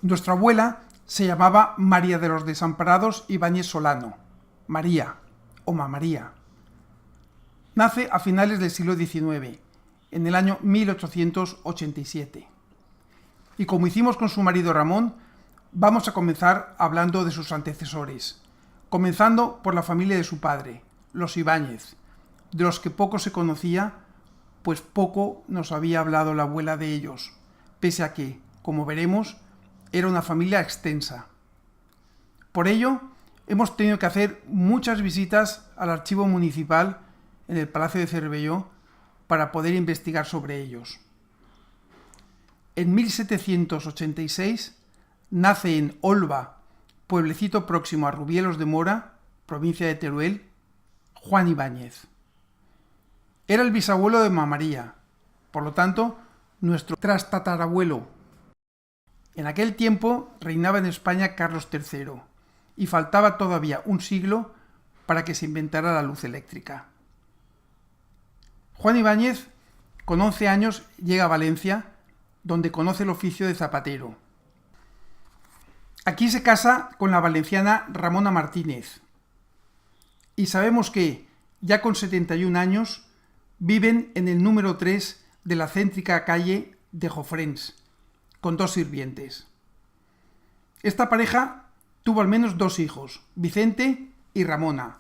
Nuestra abuela se llamaba María de los Desamparados Ibáñez Solano, María o Mamaría. Nace a finales del siglo XIX, en el año 1887. Y como hicimos con su marido Ramón, vamos a comenzar hablando de sus antecesores, comenzando por la familia de su padre, los Ibáñez, de los que poco se conocía, pues poco nos había hablado la abuela de ellos, pese a que, como veremos, era una familia extensa. Por ello, hemos tenido que hacer muchas visitas al archivo municipal en el Palacio de Cervelló para poder investigar sobre ellos. En 1786 nace en Olva, pueblecito próximo a Rubielos de Mora, provincia de Teruel, Juan Ibáñez. Era el bisabuelo de Mamaría, por lo tanto, nuestro trastatarabuelo. En aquel tiempo reinaba en España Carlos III y faltaba todavía un siglo para que se inventara la luz eléctrica. Juan Ibáñez, con 11 años, llega a Valencia, donde conoce el oficio de zapatero. Aquí se casa con la valenciana Ramona Martínez. Y sabemos que, ya con 71 años, viven en el número 3 de la céntrica calle de Jofrens, con 2 sirvientes. Esta pareja tuvo al menos 2 hijos, Vicente y Ramona.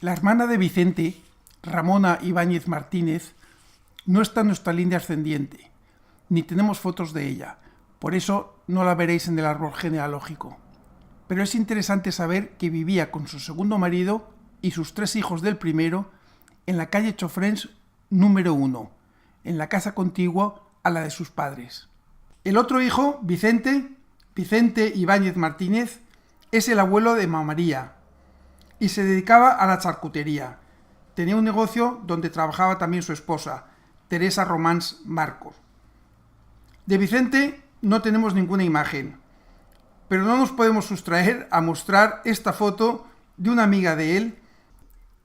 La hermana de Vicente, Ramona Ibáñez Martínez, no está en nuestra línea ascendiente, ni tenemos fotos de ella, por eso no la veréis en el árbol genealógico. Pero es interesante saber que vivía con su segundo marido y sus 3 hijos del primero en la calle Chofrens número 1, en la casa contigua a la de sus padres. El otro hijo, Vicente Ibáñez Martínez, es el abuelo de Mamaría y se dedicaba a la charcutería. Tenía un negocio donde trabajaba también su esposa, Teresa Romans Marcos. De Vicente no tenemos ninguna imagen, pero no nos podemos sustraer a mostrar esta foto de una amiga de él,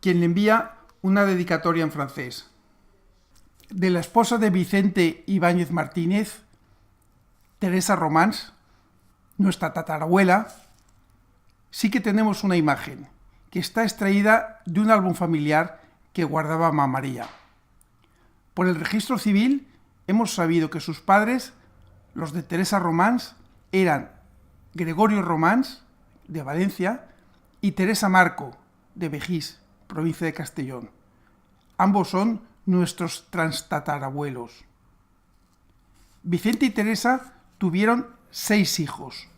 quien le envía una dedicatoria en francés. De la esposa de Vicente Ibáñez Martínez, Teresa Romans, nuestra tatarabuela, sí que tenemos una imagen que está extraída de un álbum familiar que guardaba Mamaría. Por el registro civil hemos sabido que sus padres, los de Teresa Romans, eran Gregorio Romans, de Valencia, y Teresa Marco, de Begís, provincia de Castellón. Ambos son nuestros transtatarabuelos. Vicente y Teresa tuvieron 6 hijos,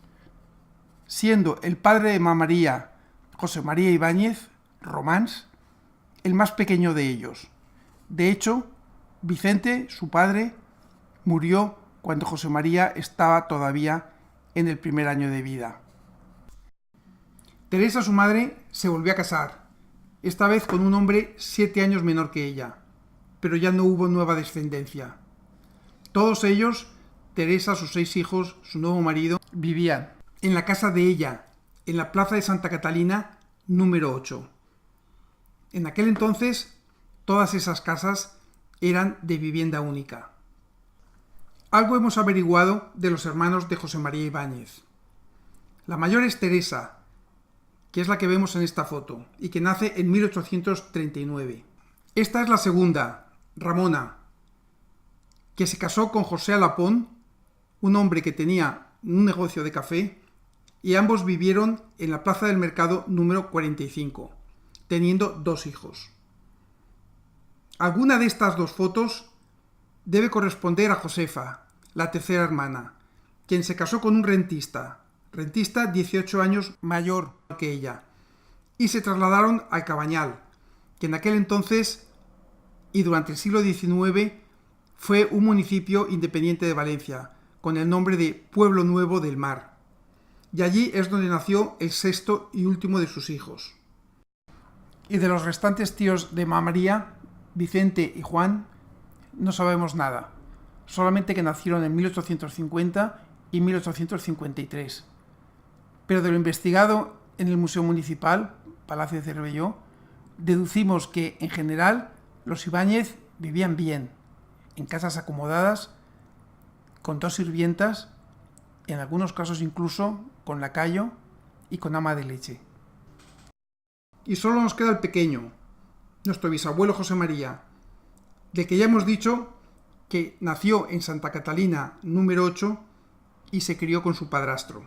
siendo el padre de Mamaría, José María Ibáñez Romans, el más pequeño de ellos. De hecho, Vicente, su padre, murió cuando José María estaba todavía en el primer año de vida. Teresa, su madre, se volvió a casar, esta vez con un hombre 7 años menor que ella, pero ya no hubo nueva descendencia. Todos ellos, Teresa, sus 6 hijos, su nuevo marido, vivían en la casa de ella, en la plaza de Santa Catalina, número 8. En aquel entonces, todas esas casas eran de vivienda única. Algo hemos averiguado de los hermanos de José María Ibáñez. La mayor es Teresa, que es la que vemos en esta foto, y que nace en 1839. Esta es la segunda, Ramona, que se casó con José Alapón, un hombre que tenía un negocio de café, y ambos vivieron en la Plaza del Mercado número 45, teniendo 2 hijos. Alguna de estas 2 fotos debe corresponder a Josefa, la tercera hermana, quien se casó con un rentista 18 años mayor que ella, y se trasladaron al Cabañal, que en aquel entonces y durante el siglo XIX fue un municipio independiente de Valencia, con el nombre de Pueblo Nuevo del Mar. Y allí es donde nació el 6º y último de sus hijos. Y de los restantes tíos de Mamaría, Vicente y Juan, no sabemos nada, solamente que nacieron en 1850 y 1853. Pero de lo investigado en el Museo Municipal, Palacio de Cervelló, deducimos que, en general, los Ibáñez vivían bien, en casas acomodadas, con 2 sirvientas en algunos casos incluso con lacayo y con ama de leche. Y solo nos queda el pequeño, nuestro bisabuelo José María, del que ya hemos dicho que nació en Santa Catalina número 8 y se crió con su padrastro.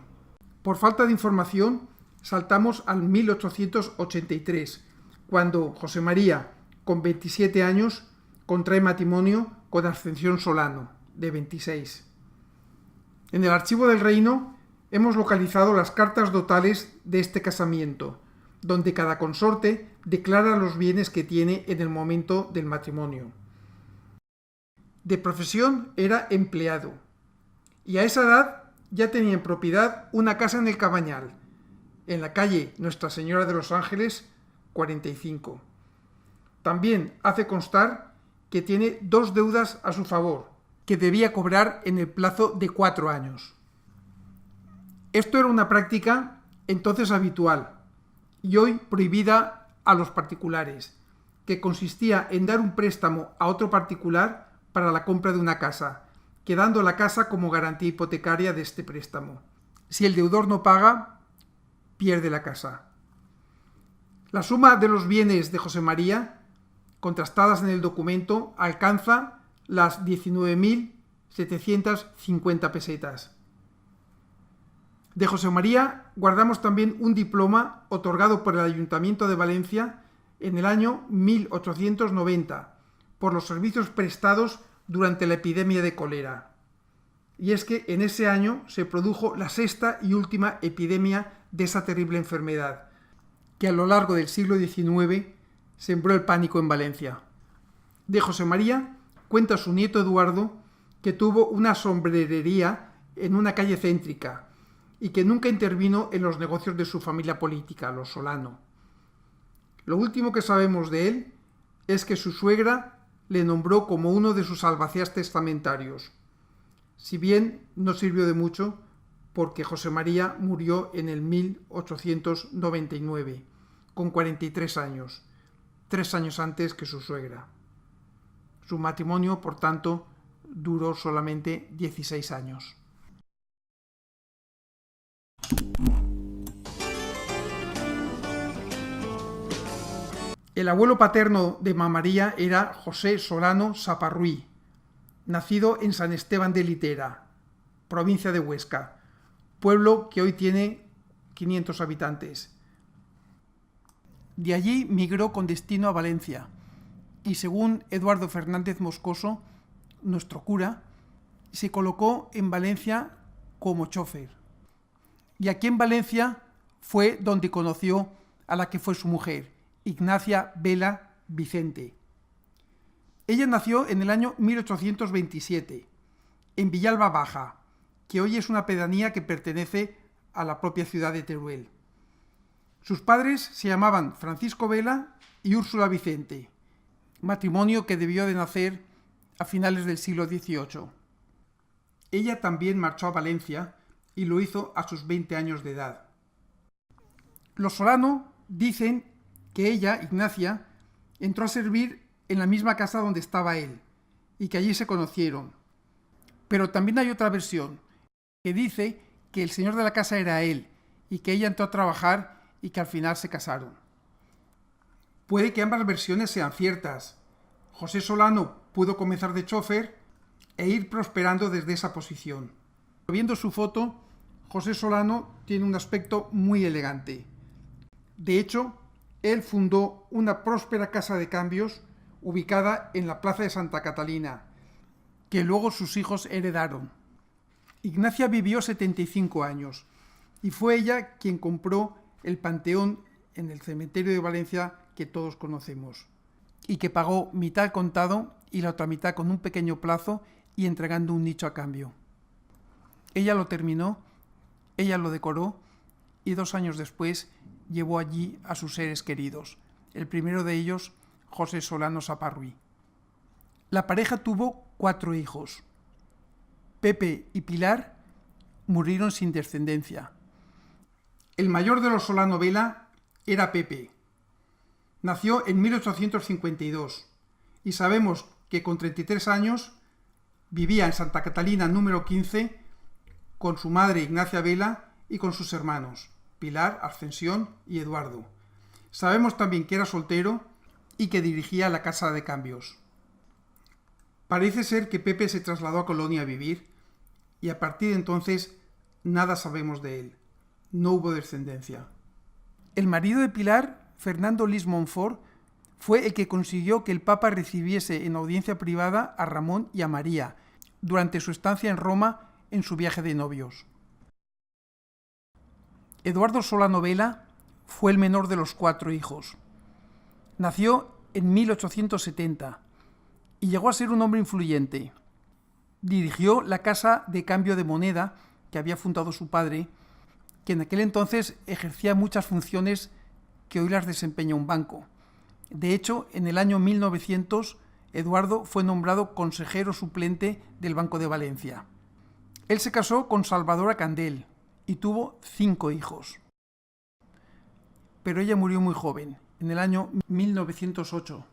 Por falta de información, saltamos al 1883, cuando José María, con 27 años, contrae matrimonio con Ascensión Solano, de 26. En el archivo del reino hemos localizado las cartas dotales de este casamiento, donde cada consorte declara los bienes que tiene en el momento del matrimonio. De profesión era empleado, y a esa edad ya tenía en propiedad una casa en el Cabañal, en la calle Nuestra Señora de los Ángeles, 45. También hace constar que tiene 2 deudas a su favor, que debía cobrar en el plazo de 4 años. Esto era una práctica entonces habitual y hoy prohibida a los particulares, que consistía en dar un préstamo a otro particular para la compra de una casa, quedando la casa como garantía hipotecaria de este préstamo. Si el deudor no paga, pierde la casa. La suma de los bienes de José María, contrastadas en el documento, alcanza las 19.750 pesetas. De José María guardamos también un diploma otorgado por el Ayuntamiento de Valencia en el año 1890 por los servicios prestados durante la epidemia de cólera. Y es que en ese año se produjo la 6ª y última epidemia de esa terrible enfermedad, que a lo largo del siglo XIX sembró el pánico en Valencia. De José María cuenta su nieto Eduardo que tuvo una sombrerería en una calle céntrica y que nunca intervino en los negocios de su familia política, los Solano. Lo último que sabemos de él es que su suegra le nombró como uno de sus albaceas testamentarios, si bien no sirvió de mucho porque José María murió en el 1899, con 43 años, 3 años antes que su suegra. Su matrimonio, por tanto, duró solamente 16 años. El abuelo paterno de María era José Solano Saparruí, nacido en San Esteban de Litera, provincia de Huesca, pueblo que hoy tiene 500 habitantes. De allí migró con destino a Valencia y, según Eduardo Fernández Moscoso, nuestro cura, se colocó en Valencia como chofer. Y aquí en Valencia fue donde conoció a la que fue su mujer, Ignacia Vela Vicente. Ella nació en el año 1827, en Villalba Baja, que hoy es una pedanía que pertenece a la propia ciudad de Teruel. Sus padres se llamaban Francisco Vela y Úrsula Vicente, matrimonio que debió de nacer a finales del siglo XVIII. Ella también marchó a Valencia y lo hizo a sus 20 años de edad. Los Solano dicen que ella, Ignacia, entró a servir en la misma casa donde estaba él y que allí se conocieron. Pero también hay otra versión que dice que el señor de la casa era él y que ella entró a trabajar y que al final se casaron. Puede que ambas versiones sean ciertas. José Solano pudo comenzar de chofer e ir prosperando desde esa posición. Viendo su foto, José Solano tiene un aspecto muy elegante. De hecho, él fundó una próspera casa de cambios ubicada en la plaza de Santa Catalina, que luego sus hijos heredaron. Ignacia vivió 75 años y fue ella quien compró el panteón en el cementerio de Valencia que todos conocemos, y que pagó mitad contado y la otra mitad con un pequeño plazo y entregando un nicho a cambio. Ella lo terminó, ella lo decoró y 2 años después llevó allí a sus seres queridos, el primero de ellos, José Solano Saparruí. La pareja tuvo 4 hijos. Pepe y Pilar murieron sin descendencia. El mayor de los Solano Vela era Pepe. Nació en 1852 y sabemos que con 33 años vivía en Santa Catalina número 15 con su madre Ignacia Vela y con sus hermanos, Pilar, Ascensión y Eduardo. Sabemos también que era soltero y que dirigía la casa de cambios. Parece ser que Pepe se trasladó a Colonia a vivir y a partir de entonces nada sabemos de él. No hubo descendencia. El marido de Pilar, Fernando Lis Montfort, fue el que consiguió que el Papa recibiese en audiencia privada a Ramón y a María durante su estancia en Roma en su viaje de novios. Eduardo Solano Vela fue el menor de los 4 hijos. Nació en 1870 y llegó a ser un hombre influyente. Dirigió la casa de cambio de moneda que había fundado su padre, que en aquel entonces ejercía muchas funciones que hoy las desempeña un banco. De hecho, en el año 1900, Eduardo fue nombrado consejero suplente del Banco de Valencia. Él se casó con Salvadora Candel y tuvo 5 hijos. Pero ella murió muy joven, en el año 1908.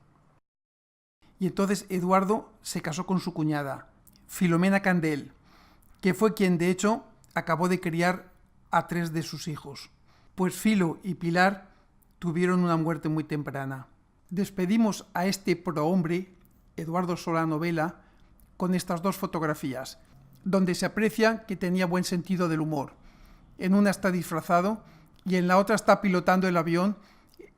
Y entonces Eduardo se casó con su cuñada, Filomena Candel, que fue quien de hecho acabó de criar a 3 de sus hijos, pues Filo y Pilar tuvieron una muerte muy temprana. Despedimos a este prohombre, Eduardo Solano Vela, con estas 2 fotografías, donde se aprecia que tenía buen sentido del humor. En una está disfrazado y en la otra está pilotando el avión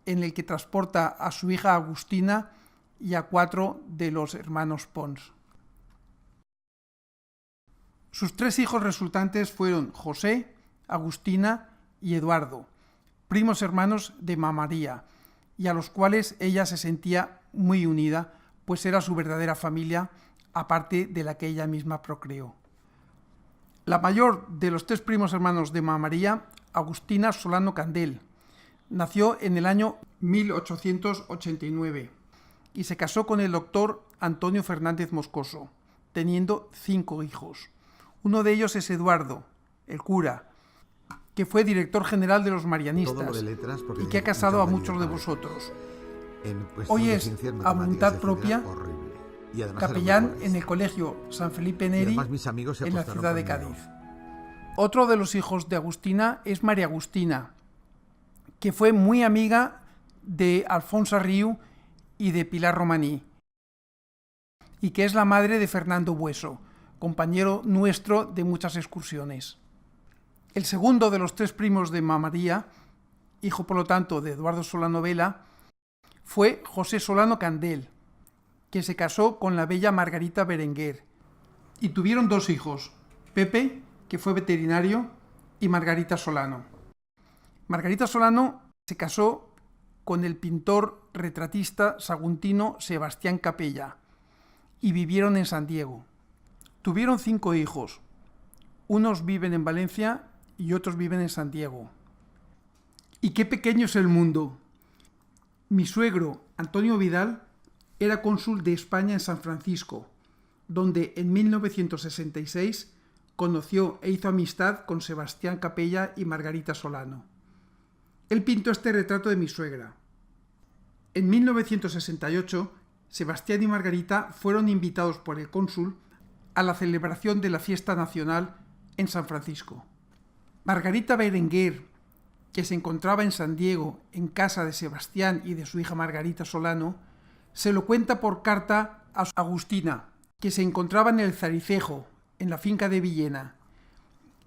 en el que transporta a su hija Agustina y a 4 de los hermanos Pons. Sus 3 hijos resultantes fueron José, Agustina y Eduardo, primos hermanos de Mamá María, y a los cuales ella se sentía muy unida, pues era su verdadera familia, aparte de la que ella misma procreó. La mayor de los 3 primos hermanos de Mamá María, Agustina Solano Candel, nació en el año 1889 y se casó con el doctor Antonio Fernández Moscoso, teniendo 5 hijos. Uno de ellos es Eduardo, el cura, que fue director general de los marianistas y que ha casado a muchos de vosotros. Hoy es, a voluntad propia, capellán en el colegio San Felipe Neri en la ciudad de Cádiz. Otro de los hijos de Agustina es María Agustina, que fue muy amiga de Alfonso Riu y de Pilar Romaní, y que es la madre de Fernando Bueso, compañero nuestro de muchas excursiones. El segundo de los 3 primos de Mamá María, hijo por lo tanto de Eduardo Solano Vela, fue José Solano Candel, que se casó con la bella Margarita Berenguer, y tuvieron 2 hijos, Pepe, que fue veterinario, y Margarita Solano. Margarita Solano se casó con el pintor retratista saguntino Sebastián Capella y vivieron en San Diego. Tuvieron 5 hijos, unos viven en Valencia y otros viven en San Diego. Y qué pequeño es el mundo. Mi suegro, Antonio Vidal, era cónsul de España en San Francisco, donde en 1966 conoció e hizo amistad con Sebastián Capella y Margarita Solano. Él pintó este retrato de mi suegra. En 1968, Sebastián y Margarita fueron invitados por el cónsul a la celebración de la fiesta nacional en San Francisco. Margarita Berenguer, que se encontraba en San Diego en casa de Sebastián y de su hija Margarita Solano, se lo cuenta por carta a Agustina, que se encontraba en el Zaricejo, en la finca de Villena.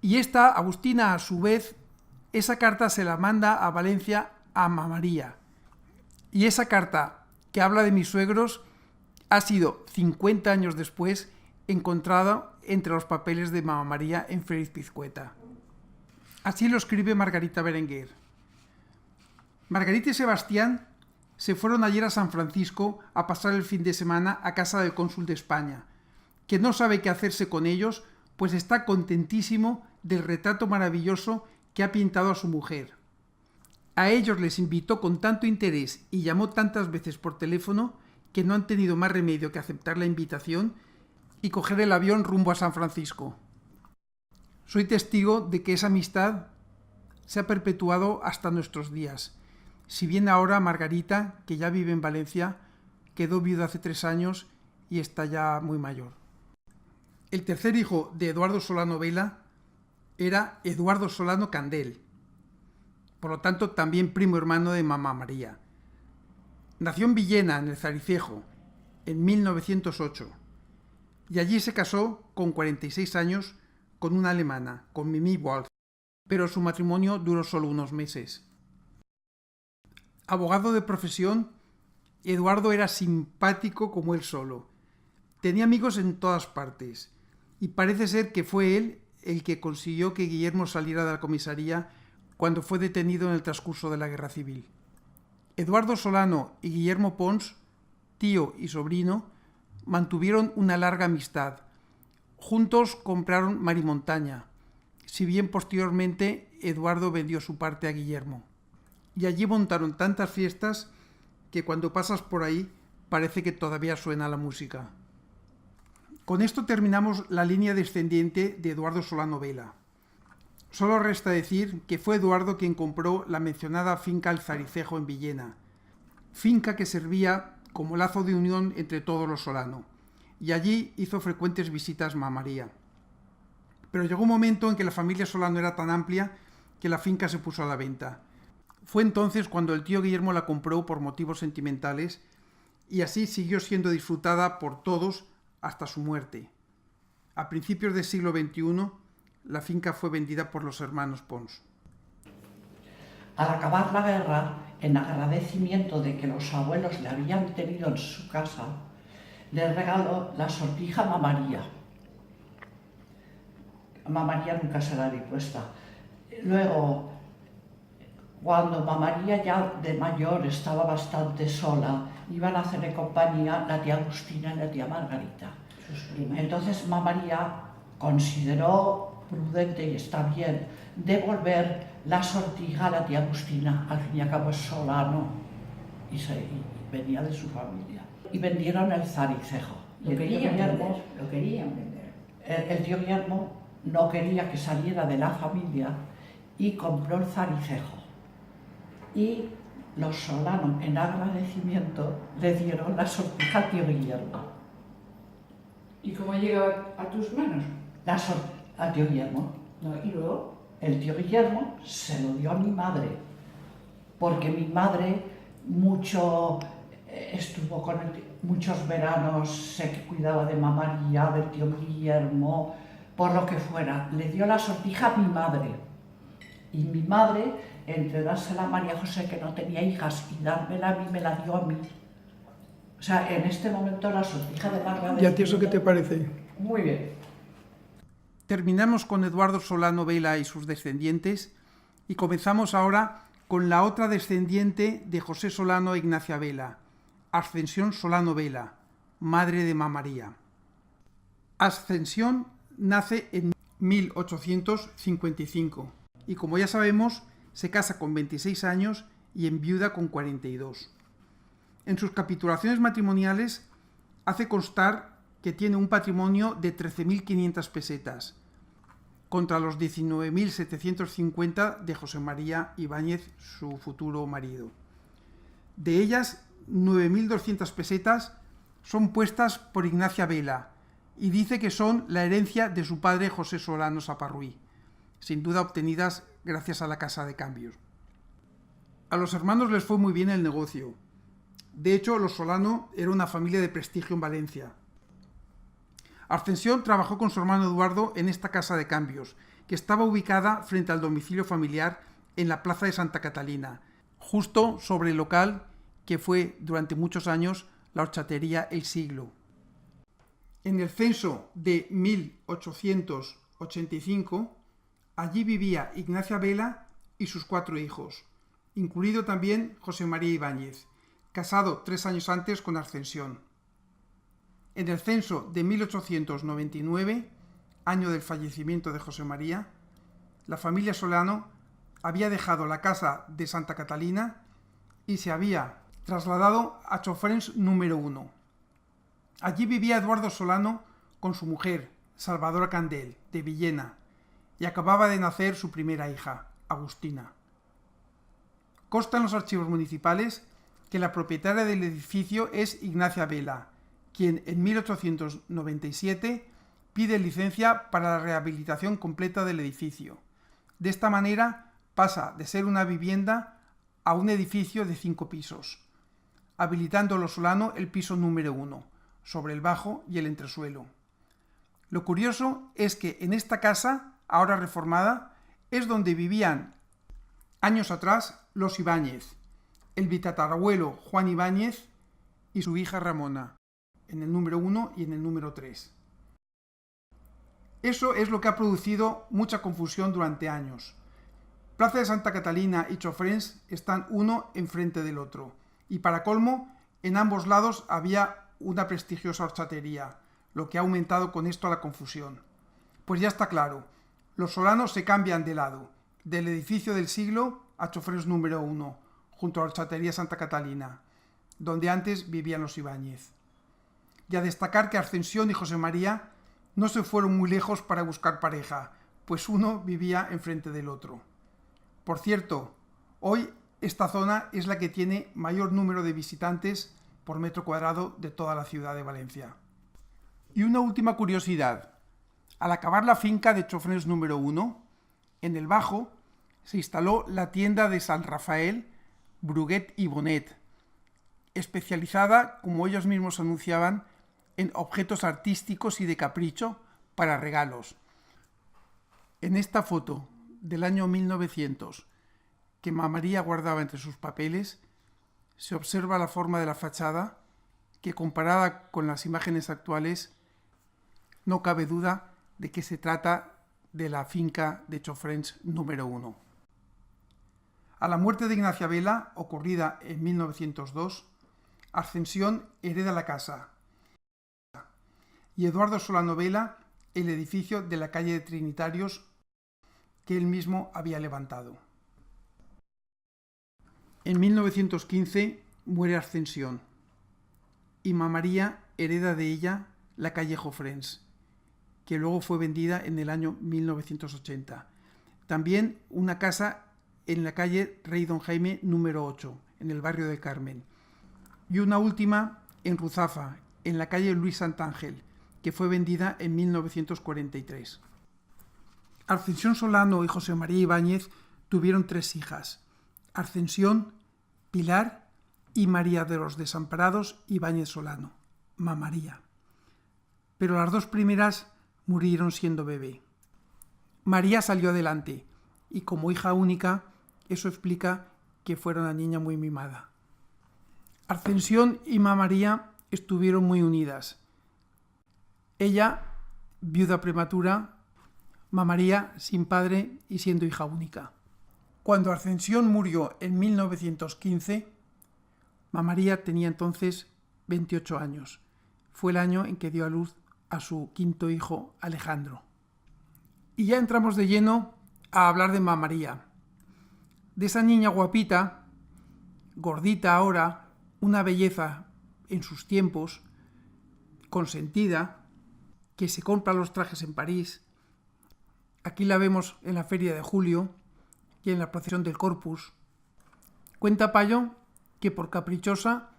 Y esta, Agustina, a su vez, esa carta se la manda a Valencia a Mamá María. Y esa carta, que habla de mis suegros, ha sido 50 años después encontrada entre los papeles de Mamá María en Félix Pizcueta. Así lo escribe Margarita Berenguer. Margarita y Sebastián se fueron ayer a San Francisco a pasar el fin de semana a casa del cónsul de España, que no sabe qué hacerse con ellos, pues está contentísimo del retrato maravilloso que ha pintado a su mujer. A ellos les invitó con tanto interés y llamó tantas veces por teléfono que no han tenido más remedio que aceptar la invitación y coger el avión rumbo a San Francisco. Soy testigo de que esa amistad se ha perpetuado hasta nuestros días. Si bien ahora Margarita, que ya vive en Valencia, quedó viuda hace 3 años y está ya muy mayor. El tercer hijo de Eduardo Solano Vela era Eduardo Solano Candel, por lo tanto también primo hermano de Mamá María. Nació en Villena, en el Zaricejo, en 1908, y allí se casó con 46 años con una alemana, con Mimi Waltz, pero su matrimonio duró solo unos meses. Abogado de profesión, Eduardo era simpático como él solo. Tenía amigos en todas partes, y parece ser que fue él el que consiguió que Guillermo saliera de la comisaría cuando fue detenido en el transcurso de la Guerra Civil. Eduardo Solano y Guillermo Pons, tío y sobrino, mantuvieron una larga amistad. Juntos compraron Marimontaña, si bien posteriormente Eduardo vendió su parte a Guillermo. Y allí montaron tantas fiestas que cuando pasas por ahí parece que todavía suena la música. Con esto terminamos la línea descendiente de Eduardo Solano Vela. Solo resta decir que fue Eduardo quien compró la mencionada finca El Zaricejo en Villena, finca que servía como lazo de unión entre todos los Solano, y allí hizo frecuentes visitas Mamá María. Pero llegó un momento en que la familia Solano era tan amplia que la finca se puso a la venta. Fue entonces cuando el tío Guillermo la compró por motivos sentimentales y así siguió siendo disfrutada por todos hasta su muerte. A principios del siglo XXI, la finca fue vendida por los hermanos Pons. Al acabar la guerra, en agradecimiento de que los abuelos le habían tenido en su casa, le regaló la sortija a Mamá María. Mamá María nunca se la dispuesta. Luego, cuando Mamá María ya de mayor estaba bastante sola, iban a hacerle compañía la tía Agustina y la tía Margarita. Entonces Mamá María consideró prudente y está bien devolver la sortija a la tía Agustina. Al fin y al cabo es Solano y venía de su familia. Y vendieron el Zaricejo. Lo querían vender. El tío Guillermo no quería que saliera de la familia y compró el Zaricejo. Y los Solano, en agradecimiento, le dieron la sortija al tío Guillermo. ¿Y cómo llegó a tus manos? Al tío Guillermo. No, ¿y luego? El tío Guillermo se lo dio a mi madre, porque mi madre estuvo con él muchos veranos, sé que cuidaba de Mamá María, del tío Guillermo, por lo que fuera. Le dio la sortija a mi madre. Y mi madre, entre dársela a María José, que no tenía hijas, y dármela a mí, me la dio a mí. O sea, en este momento la sortija de Margarita... ¿Y a ti eso qué te parece? Muy bien. Terminamos con Eduardo Solano Vela y sus descendientes y comenzamos ahora con la otra descendiente de José Solano e Ignacia Vela, Ascensión Solano Vela, madre de Mamá María. Ascensión nace en 1855 y, como ya sabemos, se casa con 26 años y enviuda con 42. En sus capitulaciones matrimoniales hace constar que tiene un patrimonio de 13.500 pesetas, contra los 19.750 de José María Ibáñez, su futuro marido. De ellas, 9.200 pesetas son puestas por Ignacia Vela y dice que son la herencia de su padre José Solano Saparruí, sin duda obtenidas gracias a la Casa de Cambios. A los hermanos les fue muy bien el negocio. De hecho, los Solano era una familia de prestigio en Valencia. Ascensión trabajó con su hermano Eduardo en esta Casa de Cambios, que estaba ubicada frente al domicilio familiar en la Plaza de Santa Catalina, justo sobre el local que fue durante muchos años la horchatería El Siglo. En el censo de 1885, allí vivía Ignacia Vela y sus 4 hijos, incluido también José María Ibáñez, casado 3 años antes con Ascensión. En el censo de 1899, año del fallecimiento de José María, la familia Solano había dejado la casa de Santa Catalina y se había trasladado a Chofrens número 1. Allí vivía Eduardo Solano con su mujer, Salvadora Candel, de Villena, y acababa de nacer su primera hija, Agustina. Consta en los archivos municipales que la propietaria del edificio es Ignacia Vela, quien en 1897 pide licencia para la rehabilitación completa del edificio. De esta manera pasa de ser una vivienda a un edificio de 5 pisos, habilitando lo Solano el piso número 1, sobre el bajo y el entresuelo. Lo curioso es que en esta casa, ahora reformada, es donde vivían años atrás los Ibáñez, el bitatarabuelo Juan Ibáñez y su hija Ramona, en el número 1 y en el número 3. Eso es lo que ha producido mucha confusión durante años. Plaza de Santa Catalina y Chofrens están uno enfrente del otro, y para colmo, en ambos lados había una prestigiosa horchatería, lo que ha aumentado con esto la confusión. Pues ya está claro, los Solanos se cambian de lado, del edificio del siglo a Chofrens número 1, junto a la horchatería Santa Catalina, donde antes vivían los Ibáñez. Y a destacar que Ascensión y José María no se fueron muy lejos para buscar pareja, pues uno vivía enfrente del otro. Por cierto, hoy esta zona es la que tiene mayor número de visitantes por metro cuadrado de toda la ciudad de Valencia. Y una última curiosidad. Al acabar la finca de Chofrens número 1, en el bajo se instaló la tienda de San Rafael, Bruguet y Bonet, especializada, como ellos mismos anunciaban, en objetos artísticos y de capricho para regalos. En esta foto del año 1900, que María guardaba entre sus papeles, se observa la forma de la fachada, que comparada con las imágenes actuales, no cabe duda de que se trata de la finca de Chofrens número 1. A la muerte de Ignacia Vela, ocurrida en 1902, Ascensión hereda la casa y Eduardo Solano Vela el edificio de la calle de Trinitarios que él mismo había levantado. En 1915 muere Ascensión y María hereda de ella la calle Chofrens, que luego fue vendida en el año 1980. También una casa en la calle Rey Don Jaime número 8, en el barrio del Carmen. Y una última en Ruzafa, en la calle Luis Santángel, que fue vendida en 1943. Ascensión Solano y José María Ibáñez tuvieron 3 hijas: Ascensión, Pilar y María de los Desamparados Ibáñez Solano, María. Pero las 2 primeras murieron siendo bebé. María salió adelante y como hija única, eso explica que fuera una niña muy mimada. Ascensión y María estuvieron muy unidas. Ella, viuda prematura, María sin padre y siendo hija única. Cuando Ascensión murió en 1915, María tenía entonces 28 años. Fue el año en que dio a luz a su 5º hijo, Alejandro. Y ya entramos de lleno a hablar de María, de esa niña guapita, gordita ahora, una belleza en sus tiempos, consentida, que se compra los trajes en París. Aquí la vemos en la Feria de Julio y en la procesión del Corpus. Cuenta Payo que por caprichosa,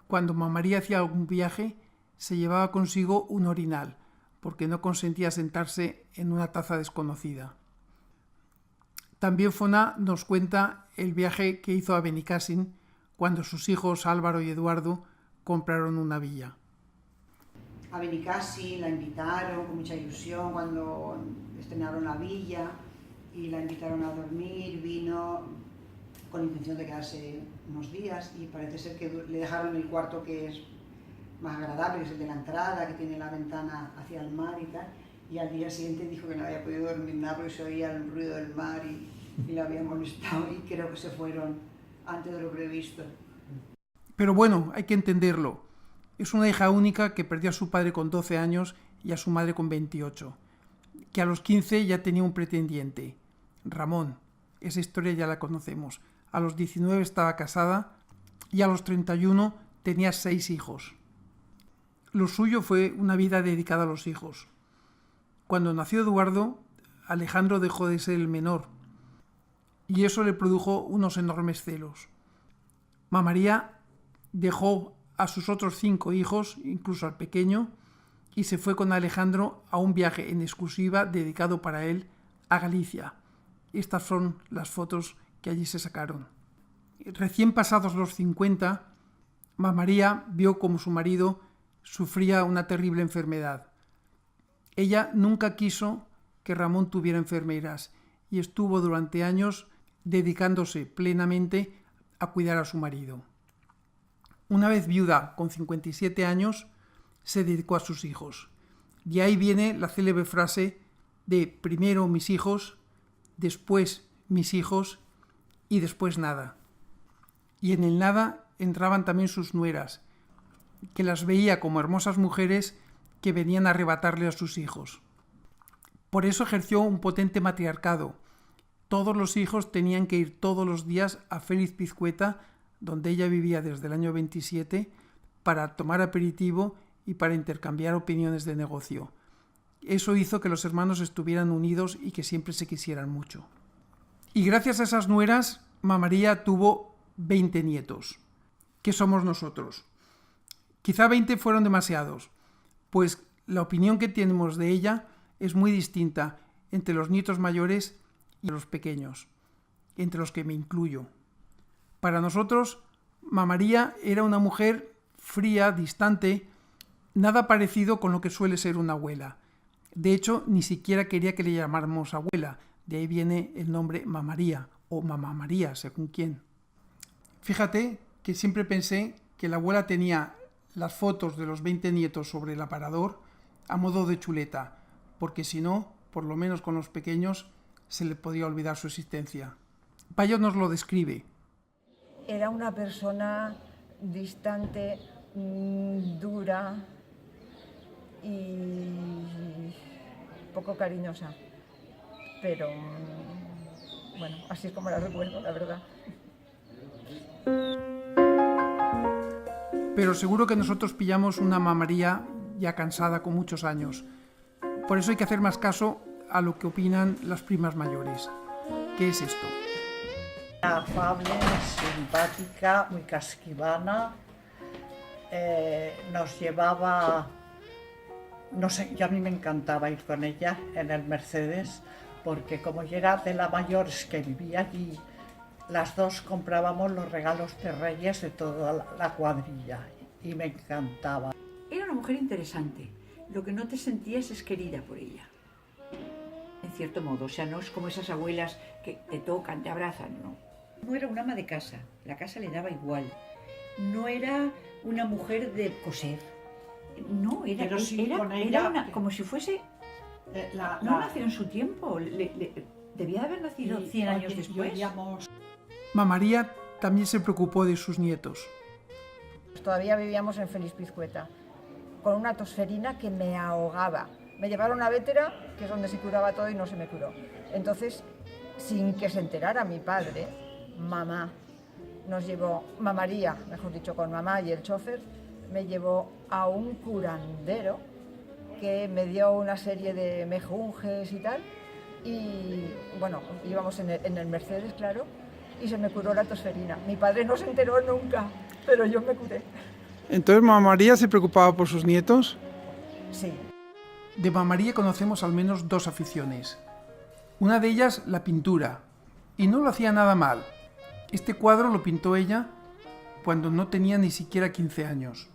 cuando María hacía algún viaje, se llevaba consigo un orinal, porque no consentía sentarse en una taza desconocida. También Fona nos cuenta el viaje que hizo a Benicàssim cuando sus hijos Álvaro y Eduardo compraron una villa. A Benicàssim la invitaron con mucha ilusión cuando estrenaron la villa y la invitaron a dormir, vino con intención de quedarse unos días y parece ser que le dejaron el cuarto que es más agradable, que es el de la entrada, que tiene la ventana hacia el mar y tal, y al día siguiente dijo que no había podido dormir nada porque se oía el ruido del mar y le había molestado y creo que se fueron antes de lo previsto. Pero bueno, hay que entenderlo. Es una hija única que perdió a su padre con 12 años y a su madre con 28, que a los 15 ya tenía un pretendiente, Ramón. Esa historia ya la conocemos. A los 19 estaba casada y a los 31 tenía 6 hijos. Lo suyo fue una vida dedicada a los hijos. Cuando nació Eduardo, Alejandro dejó de ser el menor y eso le produjo unos enormes celos. María dejó a sus otros 5 hijos, incluso al pequeño, y se fue con Alejandro a un viaje en exclusiva dedicado para él a Galicia. Estas son las fotos que allí se sacaron. Recién pasados los 50, María vio como su marido sufría una terrible enfermedad. Ella nunca quiso que Ramón tuviera enfermeras y estuvo durante años dedicándose plenamente a cuidar a su marido. Una vez viuda, con 57 años, se dedicó a sus hijos. De ahí viene la célebre frase de primero mis hijos, después mis hijos y después nada. Y en el nada entraban también sus nueras, que las veía como hermosas mujeres que venían a arrebatarle a sus hijos. Por eso ejerció un potente matriarcado. Todos los hijos tenían que ir todos los días a Félix Pizcueta, donde ella vivía desde el año 27, para tomar aperitivo y para intercambiar opiniones de negocio. Eso hizo que los hermanos estuvieran unidos y que siempre se quisieran mucho. Y gracias a esas nueras, María tuvo 20 nietos. ¿Qué somos nosotros? Quizá 20 fueron demasiados, pues la opinión que tenemos de ella es muy distinta entre los nietos mayores y los pequeños, entre los que me incluyo. Para nosotros, María era una mujer fría, distante, nada parecido con lo que suele ser una abuela. De hecho, ni siquiera quería que le llamáramos abuela, de ahí viene el nombre María o Mamá María, según quién. Fíjate que siempre pensé que la abuela tenía las fotos de los 20 nietos sobre el aparador a modo de chuleta, porque si no, por lo menos con los pequeños, se le podía olvidar su existencia. Payo nos lo describe. Era una persona distante, dura y poco cariñosa, pero bueno, así es como la recuerdo, la verdad. Pero seguro que nosotros pillamos una María ya cansada con muchos años. Por eso hay que hacer más caso a lo que opinan las primas mayores. ¿Qué es esto? Afable, simpática, muy casquivana. Nos llevaba, no sé, y a mí me encantaba ir con ella en el Mercedes, porque como yo era de la mayores que vivía allí, las dos comprábamos los regalos de Reyes de toda la cuadrilla y me encantaba. Era una mujer interesante. Lo que no te sentías es querida por ella. En cierto modo, o sea, no es como esas abuelas que te tocan, te abrazan, no. No era una ama de casa, la casa le daba igual. No era una mujer de coser. No, era, pero sí, era, con era ella, una, como si fuese... No nació en su tiempo, debía de haber nacido 100 años después. María también se preocupó de sus nietos. Todavía vivíamos en Félix Pizcueta, con una tosferina que me ahogaba. Me llevaron a Vétera, que es donde se curaba todo, y no se me curó. Entonces, sin que se enterara mi padre, mamá nos llevó, María, mejor dicho, con mamá y el chofer, me llevó a un curandero que me dio una serie de mejunjes y tal, y bueno, íbamos en el Mercedes, claro, y se me curó la tosferina. Mi padre no se enteró nunca, pero yo me curé. ¿Entonces María se preocupaba por sus nietos? Sí. De María conocemos al menos dos aficiones. Una de ellas, la pintura, y no lo hacía nada mal. Este cuadro lo pintó ella cuando no tenía ni siquiera 15 años.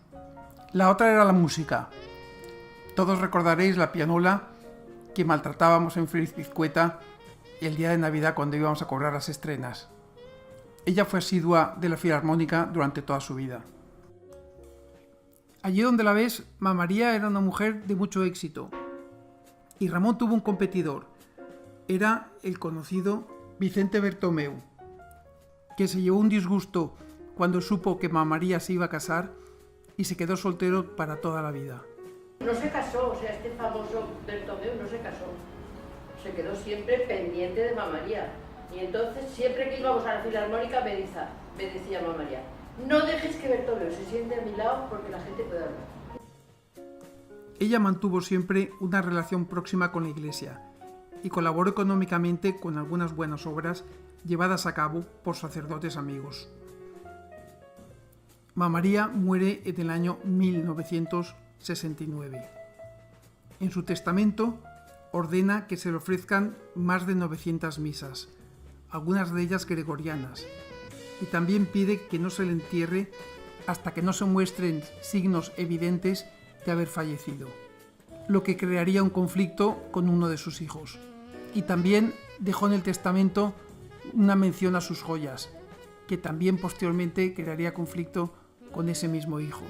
La otra era la música. Todos recordaréis la pianola que maltratábamos en Félix Pizcueta el día de Navidad cuando íbamos a cobrar las estrenas. Ella fue asidua de la Filarmónica durante toda su vida. Allí donde la ves, María era una mujer de mucho éxito. Y Ramón tuvo un competidor. Era el conocido Vicente Bertomeu, que se llevó un disgusto cuando supo que María se iba a casar y se quedó soltero para toda la vida. No se casó, o sea, este famoso Bertomeu no se casó. Se quedó siempre pendiente de María. Y entonces, siempre que íbamos a la Filarmónica, me decía María, no dejes que Bertomeu se siente a mi lado porque la gente puede hablar. Ella mantuvo siempre una relación próxima con la Iglesia y colaboró económicamente con algunas buenas obras llevadas a cabo por sacerdotes amigos. María muere en el año 1969. En su testamento ordena que se le ofrezcan más de 900 misas, algunas de ellas gregorianas, y también pide que no se le entierre hasta que no se muestren signos evidentes de haber fallecido, lo que crearía un conflicto con uno de sus hijos. Y también dejó en el testamento una mención a sus joyas, que también posteriormente crearía conflicto con ese mismo hijo.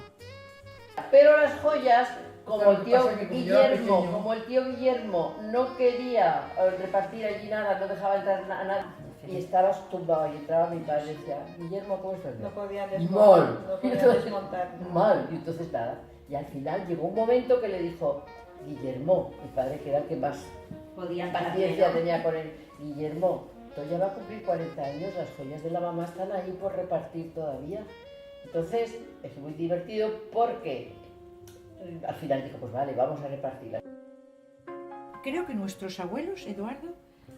Pero las joyas, como Claro, el tío pasa que como yo era Guillermo, pequeño- como el tío Guillermo no quería repartir allí nada, no dejaba entrar a nadie, y estabas tumbado y entraba mi padre y decía, Guillermo, ¿cómo estás? No podía Mal. desmontar. No Y podía entonces, desmontar. mal. Y entonces nada. Y al final llegó un momento que le dijo, Guillermo, mi padre que era el que más Podían paciencia tenía con él, Guillermo, tú ya va a cumplir 40 años, las joyas de la mamá están ahí por repartir todavía. Entonces es muy divertido porque al final dijo, pues vale, vamos a repartirlas. Creo que nuestros abuelos, Eduardo,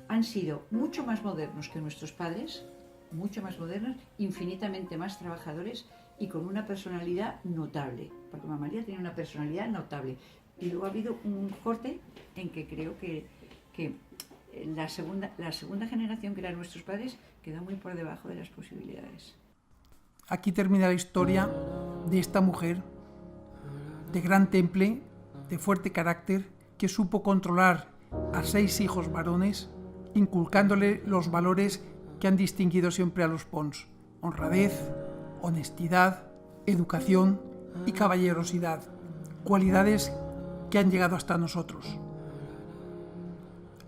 han sido mucho más modernos que nuestros padres, mucho más modernos, infinitamente más trabajadores y con una personalidad notable, porque Mamá María tiene una personalidad notable. Y luego ha habido un corte en que creo que la segunda generación, que eran nuestros padres, quedó muy por debajo de las posibilidades. Aquí termina la historia de esta mujer de gran temple, de fuerte carácter, que supo controlar a 6 hijos varones, inculcándole los valores que han distinguido siempre a los Pons: honradez, honestidad, educación y caballerosidad, cualidades que han llegado hasta nosotros.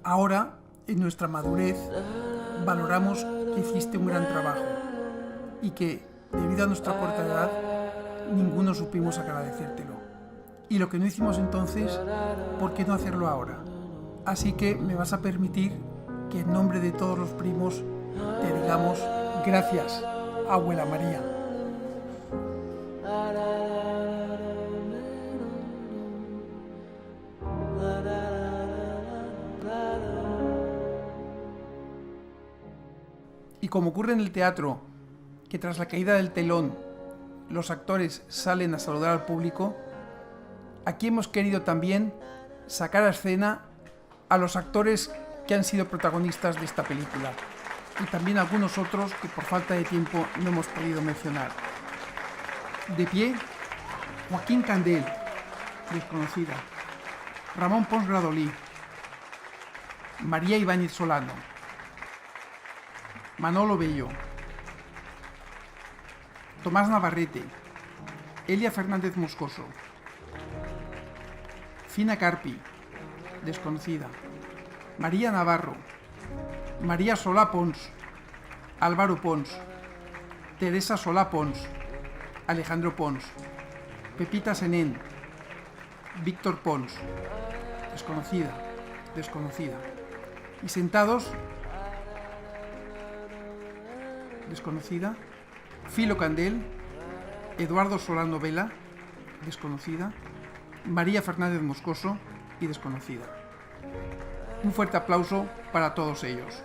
Ahora, en nuestra madurez, valoramos que hiciste un gran trabajo y que, debido a nuestra corta edad, ninguno supimos agradecértelo. Y lo que no hicimos entonces, ¿por qué no hacerlo ahora? Así que me vas a permitir que en nombre de todos los primos te digamos gracias, Abuela María. Y como ocurre en el teatro, que tras la caída del telón los actores salen a saludar al público, aquí hemos querido también sacar a escena a los actores que han sido protagonistas de esta película y también algunos otros que por falta de tiempo no hemos podido mencionar. De pie, Joaquín Candel, desconocida, Ramón Pons Gradolí, María Ibáñez Solano, Manolo Bello, Tomás Navarrete, Elia Fernández Moscoso, Fina Carpi, desconocida, María Navarro, María Solá Pons, Álvaro Pons, Teresa Solá Pons, Alejandro Pons, Pepita Senén, Víctor Pons, desconocida. Y sentados, desconocida, Filo Candel, Eduardo Solano Vela, desconocida, María Fernández Moscoso y desconocida. Un fuerte aplauso para todos ellos.